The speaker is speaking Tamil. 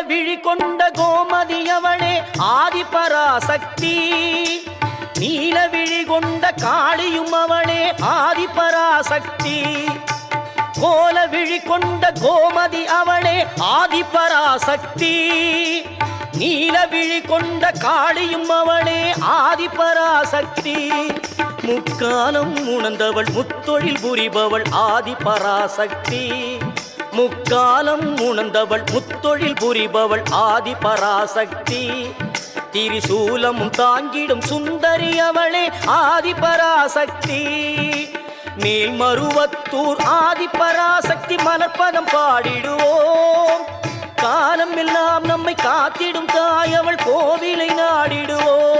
விழி கொண்ட கோமதி அவளே ஆதிபராசக்தி. நீல விழி கொண்ட காளியும் அவளே ஆதிபராசக்தி. கோல விழி கொண்ட கோமதி அவளே ஆதிபராசக்தி. நீல விழி கொண்ட காளியும் அவளே ஆதிபராசக்தி. முக்காலம் உணர்ந்தவள் முத்தொழில் புரிபவள் ஆதிபராசக்தி. முக்காலம் உணர்ந்தவள் முத்தொழில் புரிபவள் ஆதிபராசக்தி. திரிசூலமும் தாங்கிடும் சுந்தரி அவளே ஆதிபராசக்தி. மேல்மருவத்தூர் ஆதிபராசக்தி மலர்பதம் பாடிடுவோம். காலம் எல்லாம் நம்மை காத்திடும் தாய் அவள் கோவிலை நாடிடுவோம்.